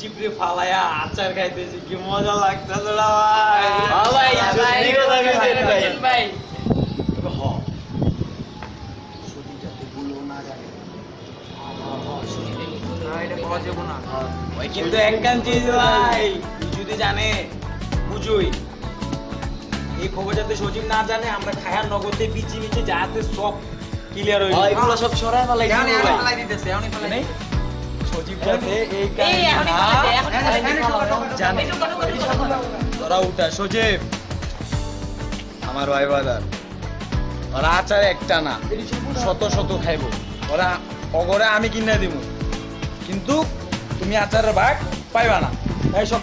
চিপড়ে ফালায়া আচার খাইতেছি কি মজা লাগতেছে না ভাই ভাই কিন্তু একখান চিজ ভাই যদি জানে বুঝুই এই খবর যাতে সজীব না জানে আমরা খায়ার নগদে বিচি নিচে যাতে সব ক্লিয়ার হয়ে যায় এগুলো সব সরায় ফেলাই দিতেছে সজীব যাতে এই জানে তোরা উঠা সজীব আমার ভাই বাজার ওরা আচার একটা না শত শত খাইবো ওরা অগরে আমি কিনে দিব কিন্তু তুমি আচারের ভাগ পাইবা না এই 17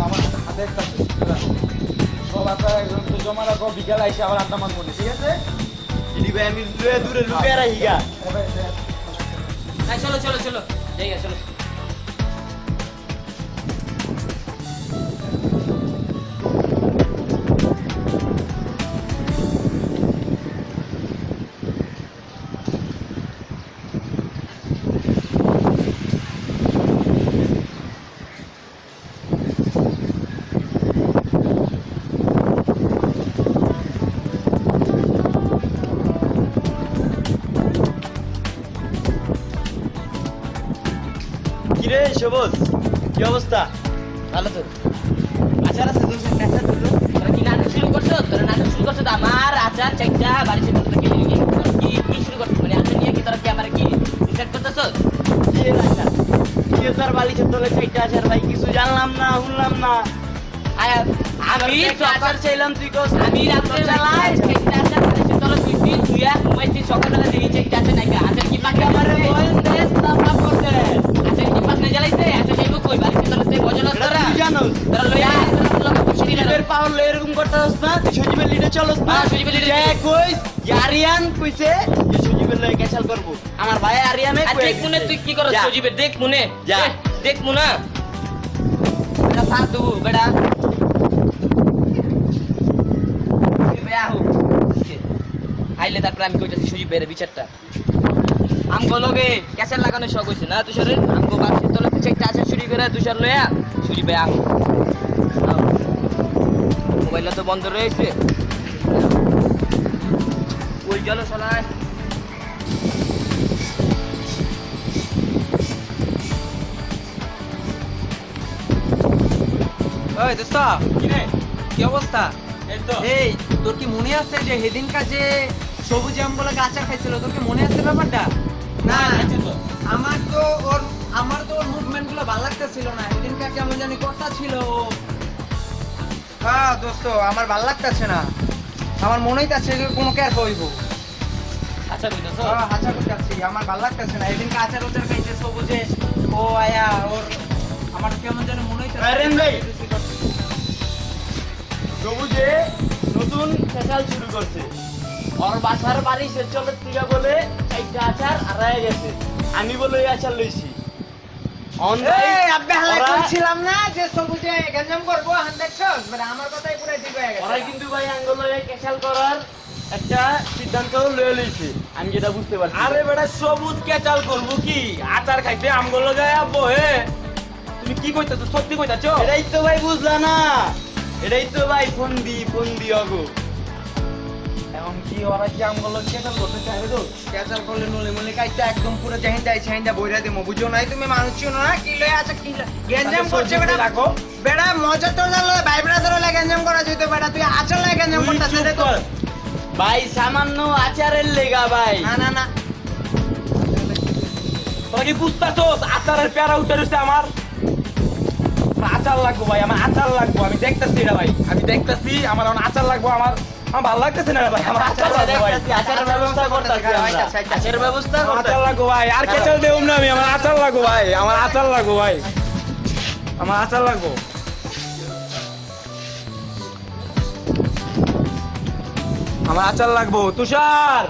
আমার হাতে একটা সব আচার একদম জমা রাখো বিকাল আইসে আবার আড্ডা মারবো ঠিক আছে দিদি ভাই আমি দূরে লুকিয়ে রাখি গা চলো চলো চলো ঠিক আছে চলো কিরে সবুজ কি অবস্থা ভালো তো আচার আছে তুই আচার ধরলো তোরা কি নাটক শুরু করছো তো আমার আচার চাইটা বাড়ি থেকে তোরা কিনে নিয়ে কি শুরু করছো মানে আচার নিয়ে কি তোরা কি আমার কি ডিসাইড করতেছো কি আচার কি আচার বাড়ি থেকে তোরা চাইটা আচার ভাই কিছু জানলাম না শুনলাম না আমি তো আচার চাইলাম তুই কস আমি রাতে চালাই চাইটা আচার বাড়ি থেকে তোরা তুই তুইয়া ঘুমাইছিস সকালবেলা দেখি চাইটা আচার নাই আচার কি পাকে আমারে বল দেশ না পাপ করতে জ্বালাইছে আচ্ছা যাইবো কই বাড়িতে তোরতে বজলস তোরা তুই জানোস তোরা লইয়া লোক খুশি না এর পাওয়ার লই এরকম করতেছস না সজীবের লিডে চলস না সজীবের লিডে যা কইস আরিয়ান কইছে যে সজীবের লই ক্যাচাল করব আমার ভাই আরিয়ানে কই দেখ মনে তুই কি করছ সজীবের দেখ মনে যা দেখ মুনা বেটা সাধু বেটা বেয়াহু আইলে তারপর আমি কইতাছি সজীবের বিচারটা আমগো লগে ক্যাসেল লাগানো শখ হইছে না তুষারের আমগো বাড়িতে তোলে চেকটা আছে চুরি করে তুষার লইয়া চুরি ভাই আহ মোবাইলটা তো বন্ধ রয়েছে ওই চলো শোনায় ওই দোস্ত কি অবস্থা এই তোর কি মনে আছে যে সেদিনকার যে সবুজ আম বলে আচার খাইছিল তোর কি মনে আছে ব্যাপারটা না আমার তো ওর মুভমেন্ট গুলো ভালো লাগতেছিল না সেদিনকার কেমন জানি কথা ছিল হ্যাঁ দোস্ত আমার ভালো লাগতেছে না আমার মনেই আছে যে কোনো কেয়ার হইব আচ্ছা বুঝছো আচার করতেছি আমার ভালো লাগতেছে না সেদিনকে আচার ওচার খাইছে সবুজে ও আয়া ওর আমার কেমন জানি মনে হইছে আরেন ভাই সবুজে নতুন ক্যাচাল শুরু করছে ওর বাসার বাড়ি সে চলে তুইয়া বলে একটা আচার আড়াই গেছে আমি বলে এই আচার লইছি আপনি হালাই বলছিলাম না যে সবুজে গঞ্জাম করবো হান দেখছস মানে আমার কথাই পুরো ঠিক হয়ে গেছে ওরাই কিন্তু ভাই আঙ্গুল ক্যাচাল করার একটা সিদ্ধান্ত লয়ে লইছে আমি যেটা বুঝতে পারছি আরে বেটা সবুজ ক্যাচাল করব কি আচার খাইতে আঙ্গুল গায় বহে তুমি কি কইতাছো সত্যি কইতাছো এটাই তো ভাই বুঝলা না এটাই তো ভাই ফোন দি আগো এখন কি ওরা কি আঙ্গুল ক্যাচাল করতে চাইবে তো ক্যাচাল করলে নলে মলে কাইটা একদম পুরো জাহিন্দা বইরা দেমো বুঝো নাই তুমি মানুষ চিনো না কি লয় আছে কি গঞ্জাম করছে বেটা রাখো বেটা মজা তো জানলে ভাই ব্রাদার হলে গঞ্জাম করা যেত বেটা তুই আচার লাগে গঞ্জাম করতেছিস রে তো ভাই সামান্য আচারের লেগা ভাই না তোরা কি বুঝতাছস আচারের প্যারা উঠে রইছে আমার আচার লাগবো ভাই আমার আচার লাগবো আমি দেখতাছি এটা ভাই আমি দেখতাছি আমার আচার লাগবো আমার ভালো লাগতেছে না ভাই আমার আচার লাগবো ভাই আচারের ব্যবস্থা করতেছি আচারের ব্যবস্থা আচার লাগবো ভাই আর কেচাল দেউম না আমি আমার আচার লাগবো ভাই আমার আচার লাগবো ভাই আমার আচার লাগবো আমার আচার লাগবো তুষার